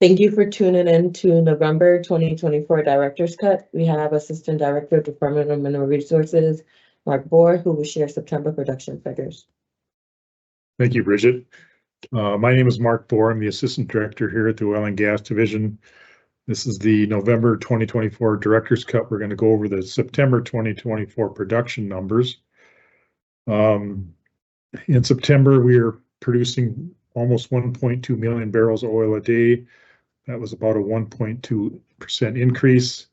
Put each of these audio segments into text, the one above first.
Thank you for tuning in to November 2024 Director's Cut. We have Assistant Director of Department of Mineral Resources, Mark Bohrer, who will share September production figures. Thank you, Bridget. My name is Mark Bohrer. I'm the Assistant Director here at the Oil and Gas Division. This is the November 2024 Director's Cut. We're going to go over the September 2024 production numbers. In September, we are producing almost 1.2 million barrels of oil a day. That was about a 1.2% increase.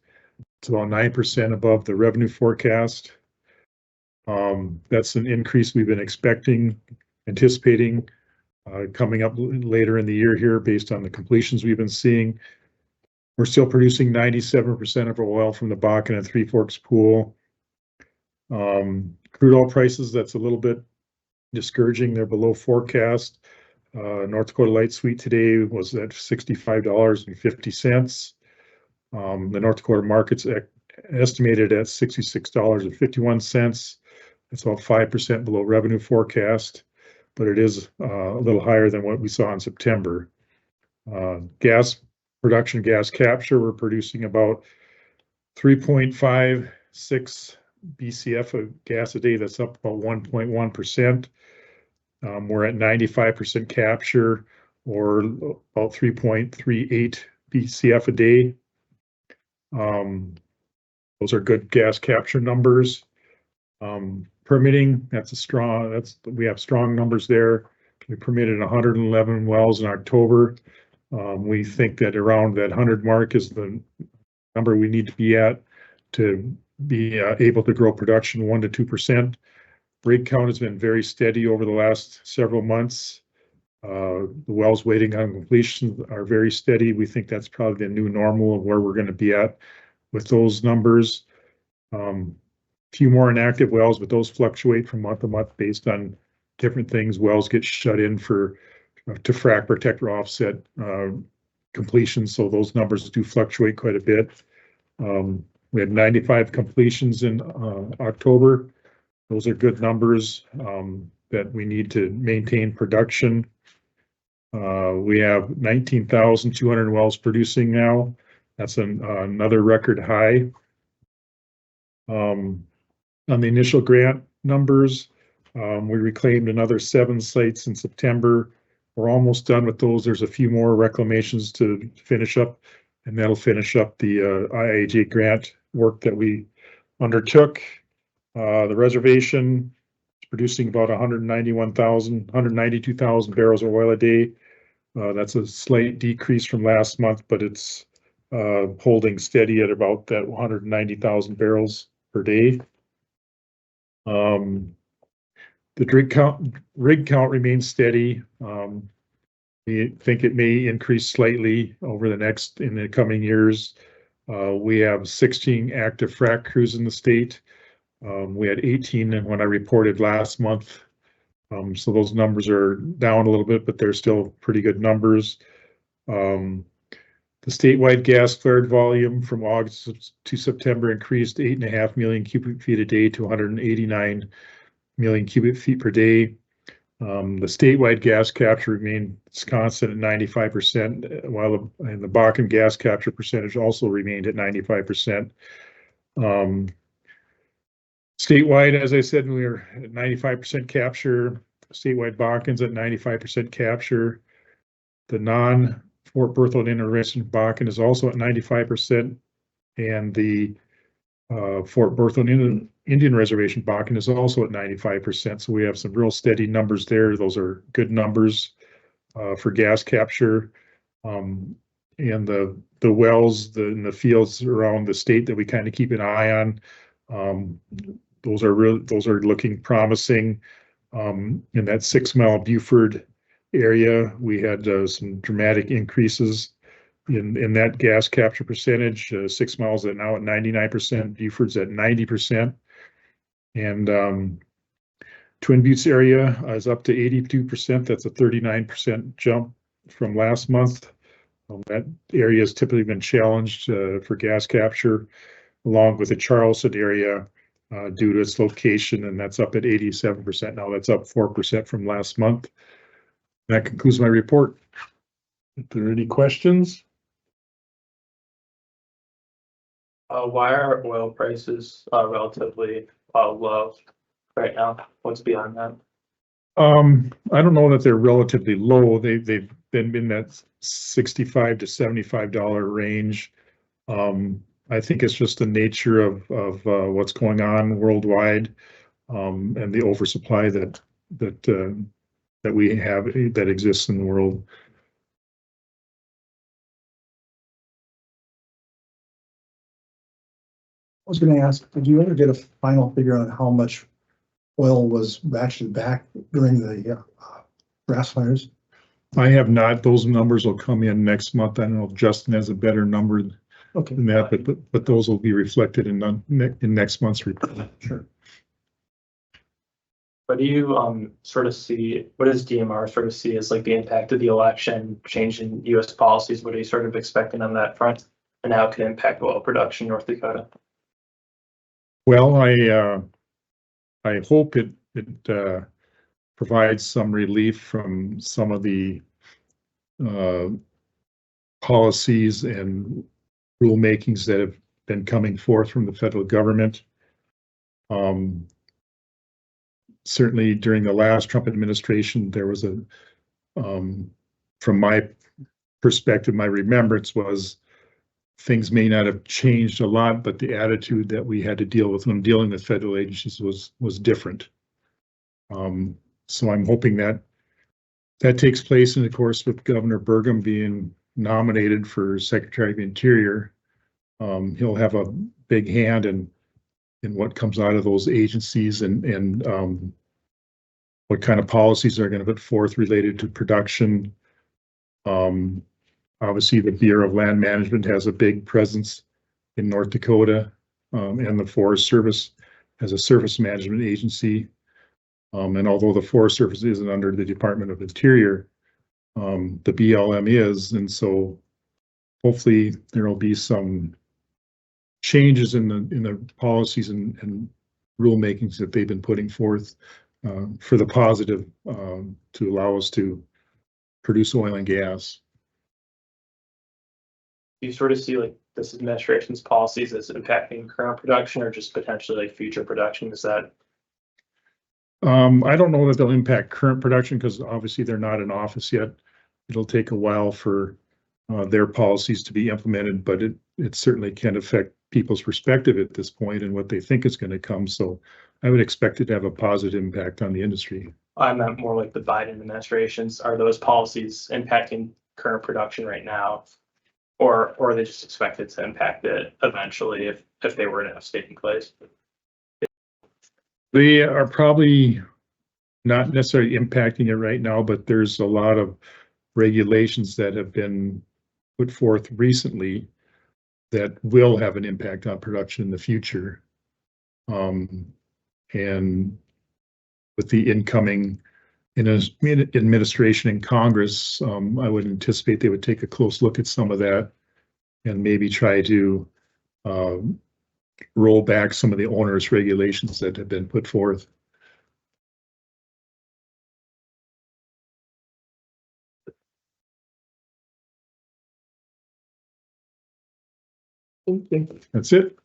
It's about 9% above the revenue forecast. That's an increase we've been anticipating coming up later in the year here based on the completions we've been seeing. We're still producing 97% of our oil from the Bakken and Three Forks pool. Crude oil prices, that's a little bit discouraging. They're below forecast. North Dakota Light Sweet today was at $65.50. The North Dakota market's estimated at $66.51. That's about 5% below revenue forecast, but it is a little higher than what we saw in September. Gas production, gas capture, we're producing about 3.56 BCF of gas a day. That's up about 1.1%. We're at 95% capture, or about 3.38 BCF a day. Those are good gas capture numbers. Permitting, we have strong numbers there. We permitted 111 wells in October. We think that around that 100 mark is the number we need to be at to be able to grow production 1 to 2%. Rig count has been very steady over the last several months. The wells waiting on completion are very steady. We think that's probably the new normal of where we're going to be at with those numbers. Few more inactive wells, but those fluctuate from month to month based on different things. Wells get shut in to frac, protect, or offset completions, so those numbers do fluctuate quite a bit. We had 95 completions in October. Those are good numbers that we need to maintain production. We have 19,200 wells producing now. That's another record high. On the initial grant numbers, we reclaimed another 7 sites in September. We're almost done with those. There's a few more reclamations to finish up, and that'll finish up the IIJ grant work that we undertook. The reservation is producing about 192,000 barrels of oil a day. That's a slight decrease from last month, but it's holding steady at about that 190,000 barrels per day. The rig count remains steady. We think it may increase slightly in the coming years. We have 16 active frac crews in the state. We had 18 when I reported last month. So those numbers are down a little bit, but they're still pretty good numbers. The statewide gas flared volume from August to September increased 8.5 million cubic feet a day to 189 million cubic feet per day. The statewide gas capture remained constant at 95%, while the Bakken gas capture percentage also remained at 95%. Statewide, as I said, we were at 95% capture. Statewide Bakken's at 95% capture. The non-Fort Berthold Intervention Bakken is also at 95%, and the Fort Berthold Indian Reservation Bakken is also at 95%. So we have some real steady numbers there. Those are good numbers for gas capture. And the wells in the fields around the state that we kind of keep an eye on, those are looking promising. In that 6 Mile Buford area, we had some dramatic increases in that gas capture percentage. 6 Miles are now at 99%, Buford's at 90%. And Twin Buttes area is up to 82%. That's a 39% jump from last month. That area has typically been challenged for gas capture, along with the Charleston area due to its location, and that's up at 87% now. That's up 4% from last month. That concludes my report. If there are any questions? Why are oil prices relatively low right now? What's beyond that? I don't know that they're relatively low. They've been in that $65 to $75 range. I think it's just the nature of what's going on worldwide, and the oversupply that we have that exists in the world. I was gonna ask, did you ever get a final figure on how much oil was ratcheted back during the grass fires? I have not. Those numbers will come in next month. I don't know if Justin has a better number Okay. than that, but those will be reflected in next month's report. Sure. What do you sort of see, what does DMR sort of see as like the impact of the election, change in US policies? What are you sort of expecting on that front? And how it can impact oil production in North Dakota? Well, I hope it provides some relief from some of the policies and rulemakings that have been coming forth from the federal government. Certainly during the last Trump administration, there was from my perspective, my remembrance was things may not have changed a lot, but the attitude that we had to deal with when dealing with federal agencies was different. So I'm hoping that takes place, and of course, with Governor Burgum being nominated for Secretary of the Interior, he'll have a big hand in what comes out of those agencies and what kind of policies they're going to put forth related to production. Obviously, the Bureau of Land Management has a big presence in North Dakota, and the Forest Service has a surface management agency. And although the Forest Service isn't under the Department of Interior, the BLM is, and so hopefully there will be some changes in the policies and rulemakings that they've been putting forth for the positive, to allow us to produce oil and gas. Do you sort of see like this administration's policies as impacting current production or just potentially like future production? Is that? I don't know that they'll impact current production because obviously they're not in office yet. It'll take a while for their policies to be implemented, but it certainly can affect people's perspective at this point and what they think is going to come. So I would expect it to have a positive impact on the industry. I meant more like the Biden administrations. Are those policies impacting current production right now? Or are they just expected to impact it eventually if they were to have taken place? They are probably not necessarily impacting it right now, but there's a lot of regulations that have been put forth recently that will have an impact on production in the future. And with the incoming administration in Congress, I would anticipate they would take a close look at some of that and maybe try to roll back some of the onerous regulations that have been put forth. Thank you. That's it.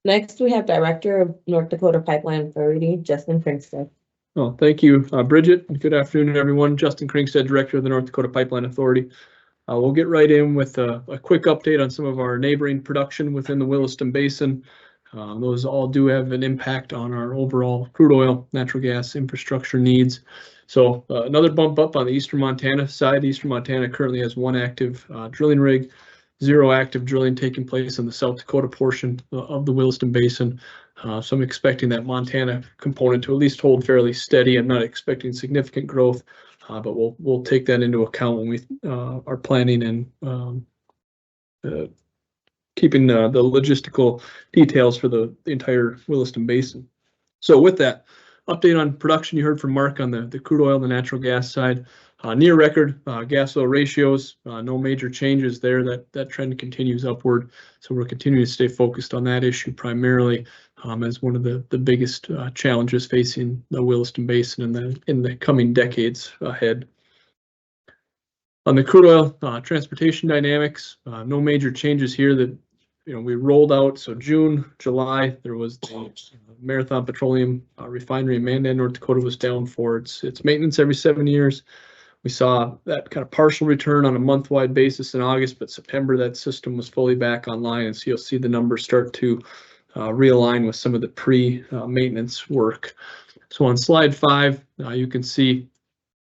Next, we have Director of North Dakota Pipeline Authority, Justin Kringstad. Well, thank you, Bridget. Good afternoon, everyone. Justin Kringstad, Director of the North Dakota Pipeline Authority. We'll get right in with a quick update on some of our neighboring production within the Williston Basin. Those all do have an impact on our overall crude oil, natural gas infrastructure needs. So another bump up on the Eastern Montana side. Eastern Montana currently has one active drilling rig, 0 active drilling taking place in the South Dakota portion of the Williston Basin. So I'm expecting that Montana component to at least hold fairly steady. I'm not expecting significant growth, but we'll take that into account when we are planning and keeping the logistical details for the entire Williston Basin. So with that update on production, you heard from Mark on the crude oil, the natural gas side. Near record gas oil ratios, no major changes there. That trend continues upward. So we're continuing to stay focused on that issue primarily. as one of the biggest challenges facing the Williston Basin in the coming decades ahead. On the crude oil transportation dynamics, no major changes here that we rolled out. So June, July, there was the Marathon Petroleum refinery in Mandan, North Dakota was down for its maintenance every 7 years. We saw that kind of partial return on a month-wide basis in August, but September that system was fully back online, and so you'll see the numbers start to realign with some of the pre-maintenance work. So on slide 5, you can see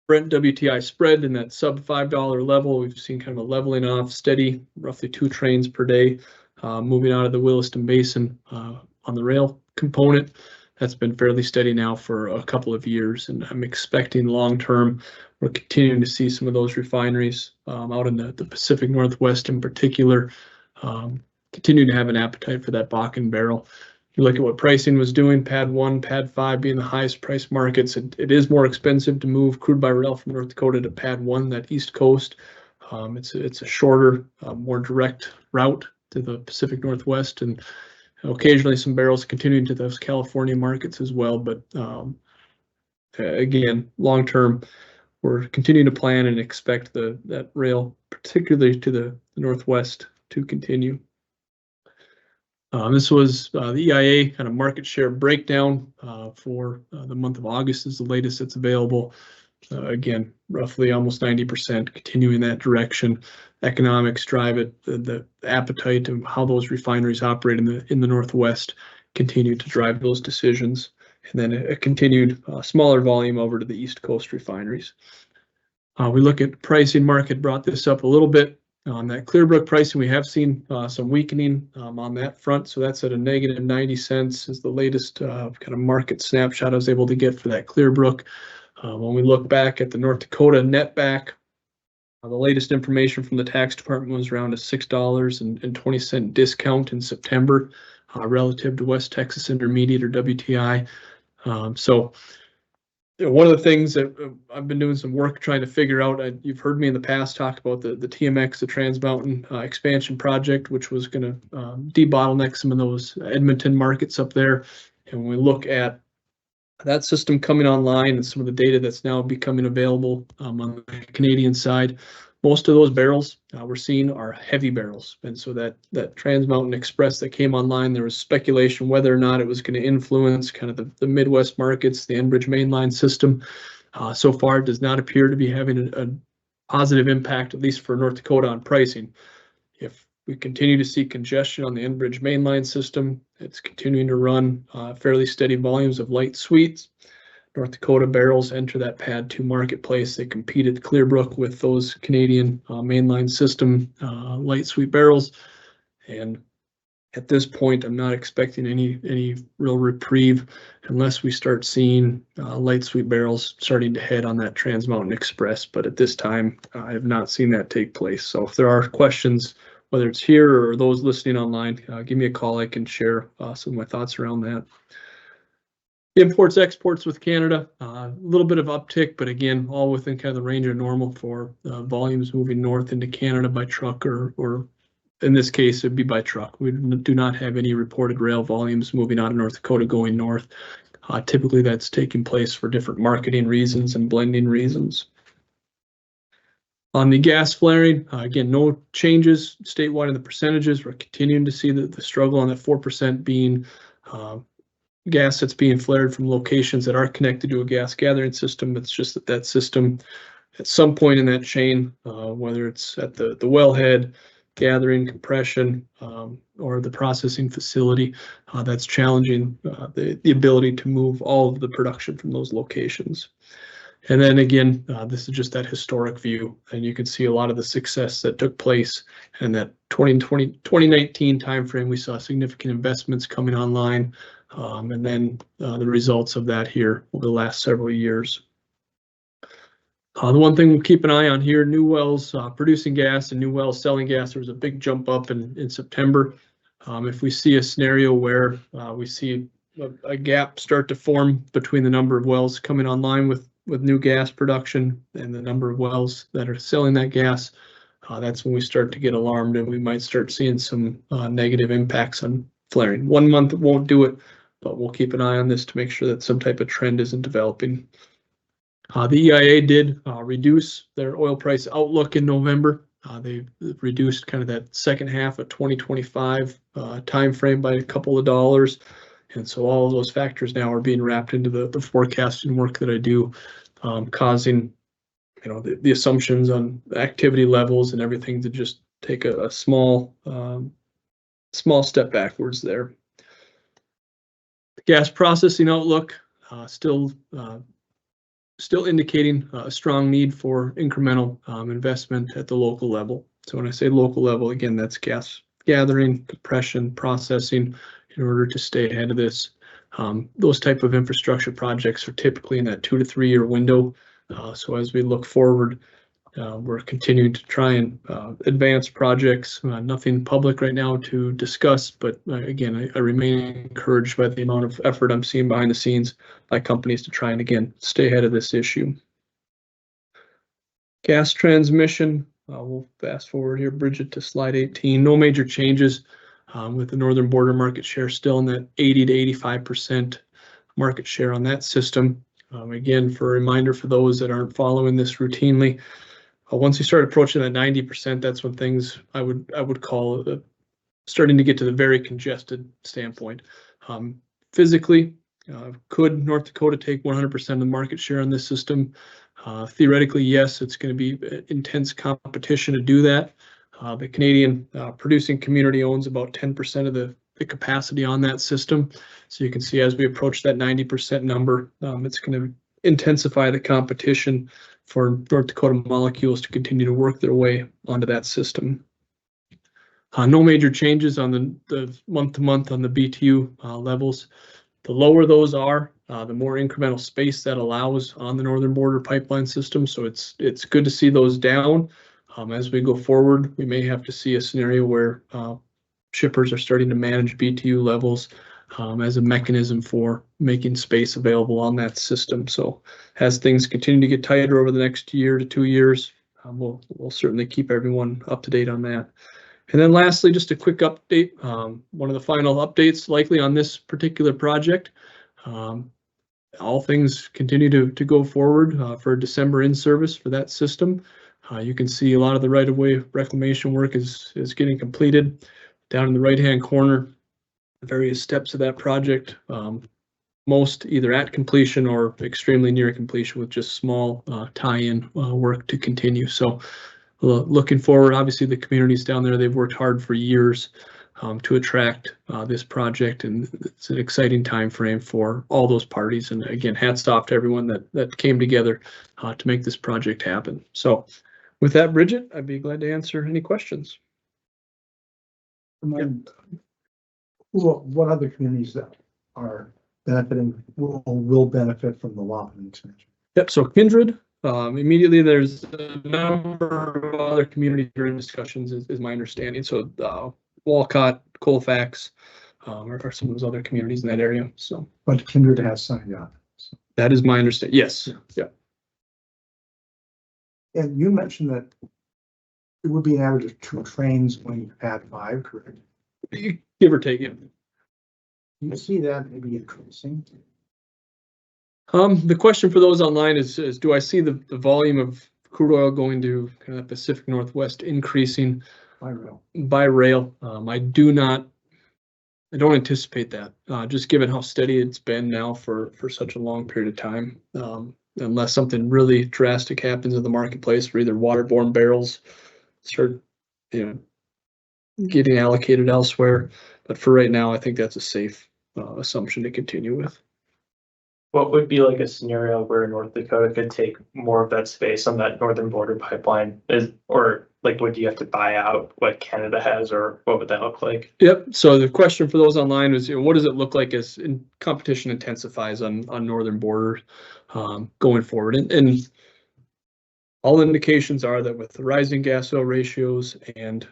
Brent WTI spread in that sub $5 level. We've seen kind of a leveling off, steady, roughly 2 trains per day, moving out of the Williston Basin on the rail component. That's been fairly steady now for a couple of years, and I'm expecting long-term we're continuing to see some of those refineries out in the Pacific Northwest in particular continue to have an appetite for that Bakken barrel. If you look at what pricing was doing, PADD 1, PADD 5 being the highest price markets, it is more expensive to move crude by rail from North Dakota to PADD 1, that East Coast. It's a shorter, more direct route to the Pacific Northwest, and occasionally some barrels continuing to those California markets as well. But again, long term, we're continuing to plan and expect that rail, particularly to the Northwest, to continue. This was the EIA kind of market share breakdown for the month of August is the latest that's available. Again, roughly almost 90%, continuing that direction. Economics drive it, the appetite and how those refineries operate in the Northwest continue to drive those decisions. And then a continued smaller volume over to the East Coast refineries. We look at pricing. Market brought this up a little bit. On that Clearbrook pricing, we have seen some weakening on that front. So that's at a negative 90 cents is the latest kind of market snapshot I was able to get for that Clearbrook. When we look back at the North Dakota netback, the latest information from the tax department was around a $6.20 discount in September relative to West Texas Intermediate or WTI. So one of the things that I've been doing some work trying to figure out, you've heard me in the past talk about the TMX, the Trans Mountain expansion project, which was going to debottleneck some of those Edmonton markets up there. And when we look at that system coming online and some of the data that's now becoming available on the Canadian side, most of those barrels we're seeing are heavy barrels. And so that Trans Mountain Express that came online, there was speculation whether or not it was going to influence kind of the Midwest markets, the Enbridge mainline system. So far, it does not appear to be having a positive impact, at least for North Dakota, on pricing. If we continue to see congestion on the Enbridge mainline system, it's continuing to run fairly steady volumes of light sweets. North Dakota barrels enter that PADD 2 marketplace. They compete at Clearbrook with those Canadian mainline system light sweet barrels. And at this point, I'm not expecting any real reprieve unless we start seeing light sweet barrels starting to head on that Trans Mountain Express. But at this time, I have not seen that take place. So if there are questions, whether it's here or those listening online, give me a call. I can share some of my thoughts around that. Imports, exports with Canada, a little bit of uptick, but again, all within kind of the range of normal for volumes moving north into Canada by truck or in this case, it'd be by truck. We do not have any reported rail volumes moving out of North Dakota going north. Typically, that's taking place for different marketing reasons and blending reasons. On the gas flaring, again, no changes statewide in the percentages. We're continuing to see the struggle on that 4% being gas that's being flared from locations that are connected to a gas gathering system. It's just that system at some point in that chain, whether it's at the wellhead, gathering, compression, or the processing facility, that's challenging the ability to move all of the production from those locations. And then again, this is just that historic view, and you can see a lot of the success that took place in that 2019 timeframe. We saw significant investments coming online, and then the results of that here over the last several years. The one thing we'll keep an eye on here, new wells producing gas and new wells selling gas. There was a big jump up in September. If we see a scenario where we see a gap start to form between the number of wells coming online with new gas production and the number of wells that are selling that gas, that's when we start to get alarmed, and we might start seeing some negative impacts on flaring. 1 month won't do it, but we'll keep an eye on this to make sure that some type of trend isn't developing. The EIA did reduce their oil price outlook in November. They reduced kind of that second half of 2025 timeframe by a couple of dollars. And so all of those factors now are being wrapped into the forecasting work that I do, causing, the assumptions on activity levels and everything to just take a small step backwards there. The gas processing outlook still indicating a strong need for incremental investment at the local level. So when I say local level, again, that's gas gathering, compression, processing, in order to stay ahead of this. Those type of infrastructure projects are typically in that 2 to 3 year window. So as we look forward, we're continuing to try and advance projects. Nothing public right now to discuss, but again, I remain encouraged by the amount of effort I'm seeing behind the scenes by companies to try and, again, stay ahead of this issue. Gas transmission, we'll fast forward here, Bridget, to slide 18. No major changes with the Northern Border market share still in that 80 to 85% market share on that system. Again, for a reminder for those that aren't following this routinely, once you start approaching that 90%, that's when things I would call starting to get to the very congested standpoint. Physically, could North Dakota take 100% of the market share on this system? Theoretically, yes, it's going to be intense competition to do that. The Canadian producing community owns about 10% of the capacity on that system. So you can see as we approach that 90% number, it's going to intensify the competition for North Dakota molecules to continue to work their way onto that system. No major changes on the month-to-month on the BTU levels. The lower those are, the more incremental space that allows on the Northern Border pipeline system. So it's good to see those down. As we go forward, we may have to see a scenario where shippers are starting to manage BTU levels as a mechanism for making space available on that system. So as things continue to get tighter over the next year to 2 years, we'll certainly keep everyone up to date on that. And then lastly, just a quick update. One of the final updates likely on this particular project. All things continue to go forward for December in service for that system. You can see a lot of the right-of-way reclamation work is getting completed. Down in the right-hand corner, the various steps of that project, most either at completion or extremely near completion with just small tie-in work to continue. So looking forward, obviously the communities down there, they've worked hard for years to attract this project, and it's an exciting time frame for all those parties. And again, hats off to everyone that came together to make this project happen. So with that, Bridget, I'd be glad to answer any questions. What other communities that are benefiting will benefit from the Wapiti expansion? Yep. So Kindred, immediately there's a number of other communities that are in discussions, is my understanding. So Walcott, Colfax are some of those other communities in that area. So, but Kindred has signed on. So. That is my understanding. Yes. Yeah. And you mentioned that it would be an average of 2 trains when you add 5, correct? Give or take, yeah. You see that maybe increasing? The question for those online is do I see the volume of crude oil going to kind of the Pacific Northwest increasing by rail? I don't anticipate that, just given how steady it's been now for such a long period of time. Unless something really drastic happens in the marketplace where either waterborne barrels start, getting allocated elsewhere. But for right now, I think that's a safe assumption to continue with. What would be like a scenario where North Dakota could take more of that space on that Northern Border pipeline? Or would you have to buy out what Canada has, or what would that look like? Yep. So the question for those online is, what does it look like as competition intensifies on Northern Border going forward? And all indications are that with the rising gas oil ratios and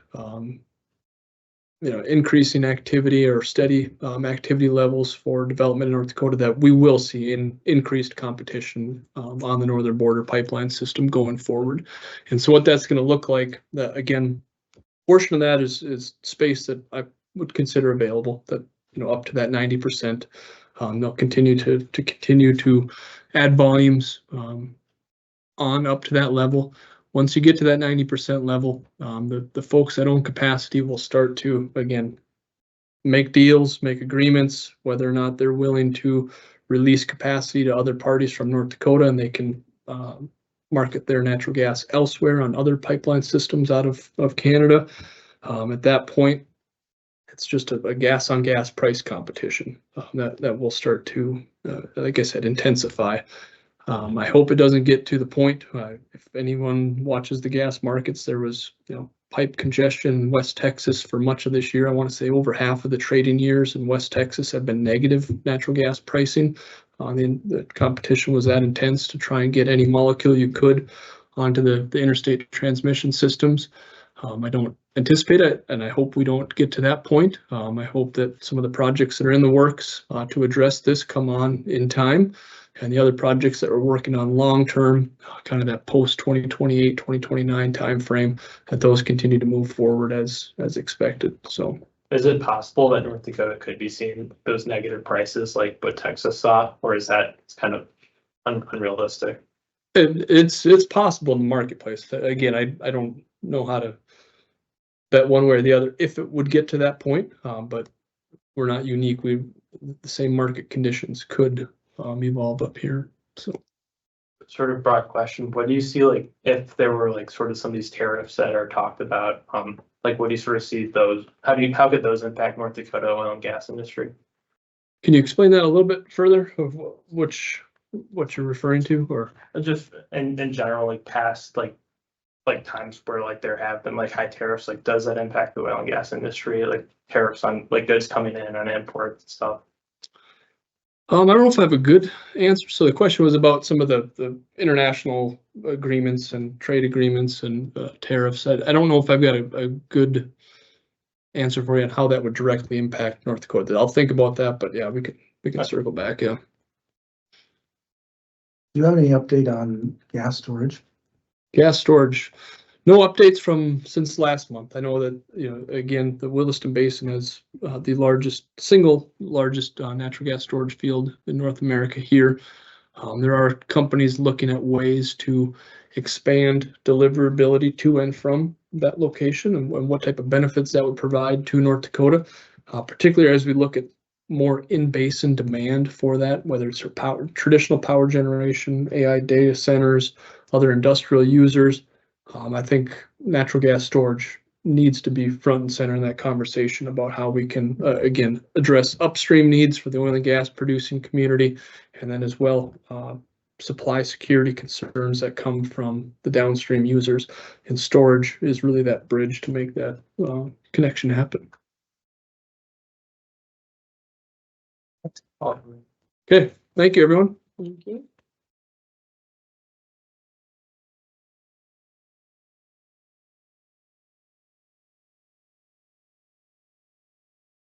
increasing activity or steady activity levels for development in North Dakota, that we will see increased competition on the Northern Border pipeline system going forward. And so what that's going to look like, again, portion of that is space that I would consider available, that, you know, up to that 90%. They'll continue to add volumes on up to that level. Once you get to that 90% level, the folks that own capacity will start to, again, make deals, make agreements, whether or not they're willing to release capacity to other parties from North Dakota, and they can market their natural gas elsewhere on other pipeline systems out of Canada. At that point, it's just a gas on gas price competition that will start to, like I said, intensify. I hope it doesn't get to the point, if anyone watches the gas markets, there was, you know, pipe congestion in West Texas for much of this year. I want to say over half of the trading years in West Texas have been negative natural gas pricing. The competition was that intense to try and get any molecule you could onto the interstate transmission systems. I don't anticipate it, and I hope we don't get to that point. I hope that some of the projects that are in the works to address this come on in time, and the other projects that we're working on long-term, kind of that post-2028, 2029 timeframe, that those continue to move forward as expected. So, is it possible that North Dakota could be seeing those negative prices like what Texas saw, or is that kind of unrealistic? It's possible in the marketplace. Again, I don't know how to bet one way or the other if it would get to that point, but we're not unique. The same market conditions could evolve up here. So, sort of broad question, what do you see, like, if there were like sort of some of these tariffs that are talked about, like, what do you sort of see those, how could those impact North Dakota oil and gas industry? Can you explain that a little bit further of what you're referring to, or Just in general, like past like times where like there have been like high tariffs, like does that impact the oil and gas industry, like tariffs on like goods coming in on imports and stuff? I don't know if I have a good answer. So the question was about some of the international agreements and trade agreements and tariffs. I don't know if I've got a good answer for you on how that would directly impact North Dakota. I'll think about that, but yeah, we can circle back. Yeah. Do you have any update on gas storage? Gas storage, no updates from since last month. I know that, you know, again, the Williston Basin has the single largest natural gas storage field in North America here. There are companies looking at ways to expand deliverability to and from that location, and what type of benefits that would provide to North Dakota, particularly as we look at more in-basin demand for that, whether it's for traditional power generation, AI data centers, other industrial users. I think natural gas storage needs to be front and center in that conversation about how we can, again, address upstream needs for the oil and gas producing community, and then as well, supply security concerns that come from the downstream users. And storage is really that bridge to make that connection happen. Okay, thank you, everyone. Thank you.